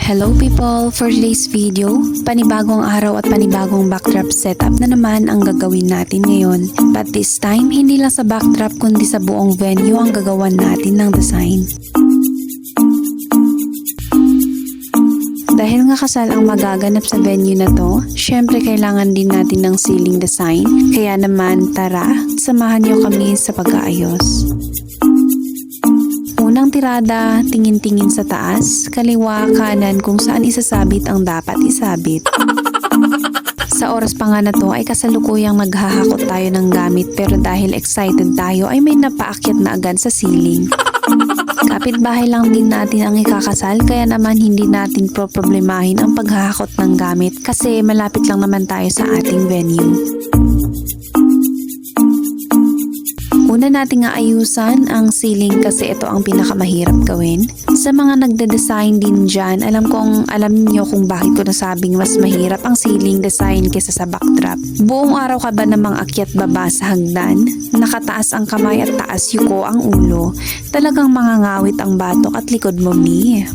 Hello people! For today's video, panibagong araw at panibagong backdrop setup na naman ang gagawin natin ngayon. But this time, hindi lang sa backdrop kundi sa buong venue ang gagawan natin ng design. Dahil nga kasal ang magaganap sa venue na to, syempre kailangan din natin ng ceiling design. Kaya naman, tara, samahan niyo kami sa pag-aayos. Unang tirada, tingin-tingin sa taas, kaliwa, kanan kung saan isasabit ang dapat isabit. Sa oras pa nga na to ay kasalukuyang naghahakot tayo ng gamit pero dahil excited tayo ay may napaakyat na agad sa ceiling. Kapitbahay lang din natin ang ikakasal kaya naman hindi natin problemahin ang paghahakot ng gamit kasi malapit lang naman tayo sa ating venue. Una nating aayusan ang ceiling kasi ito ang pinakamahirap gawin. Sa mga nagde-design din dyan, alam niyo kung bakit ko nasabing mas mahirap ang ceiling design kaysa sa backdrop. Buong araw ka ba namang akyat baba sa hagdan? Nakataas ang kamay at taas yuko ang ulo. Talagang mangangawit ang batok at likod mo, mi.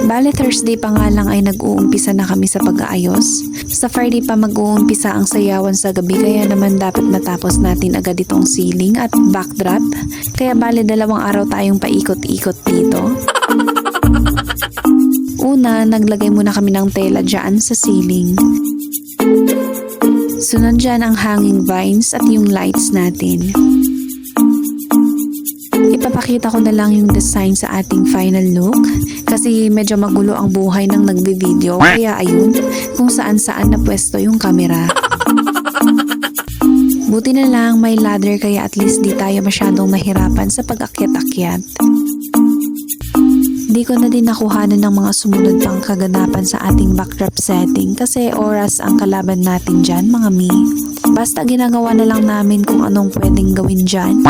Bale Thursday pa nga lang ay nag-uumpisa na kami sa pag-aayos. Sa Friday pa mag-uumpisa ang sayawan sa gabi kaya naman dapat matapos natin agad itong ceiling at backdrop. Kaya bale 2 araw tayong paikot-ikot dito. Una, naglagay muna kami ng tela dyan sa ceiling. Sunod dyan ang hanging vines at yung lights natin. Ipapakita ko na lang yung design sa ating final look kasi medyo magulo ang buhay ng nagbe-video kaya ayun kung saan-saan na pwesto yung camera. Buti na lang may ladder kaya at least di tayo masyadong mahirapan sa pag-akyat-akyat. Di ko na din nakuhanan ng mga sumunod pang kaganapan sa ating backdrop setting kasi oras ang kalaban natin dyan mga mi. Basta ginagawa na lang namin kung anong pwedeng gawin dyan.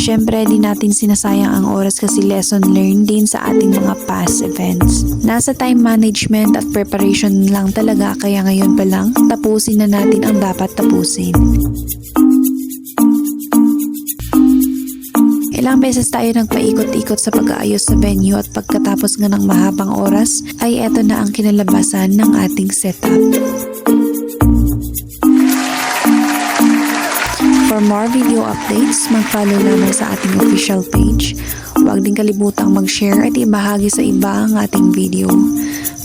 Siyempre, di natin sinasayang ang oras kasi lesson learned din sa ating mga past events. Nasa time management at preparation lang talaga kaya ngayon pa lang, tapusin na natin ang dapat tapusin. Ilang beses tayo nagpaikot-ikot sa pag-aayos sa venue at pagkatapos nga ng mahabang oras ay eto na ang kinalabasan ng ating setup. For more video updates, mag-follow naman sa ating official page. Huwag din kalimutang mag-share at ibahagi sa iba ang ating video.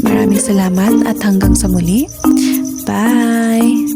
Maraming salamat at hanggang sa muli. Bye!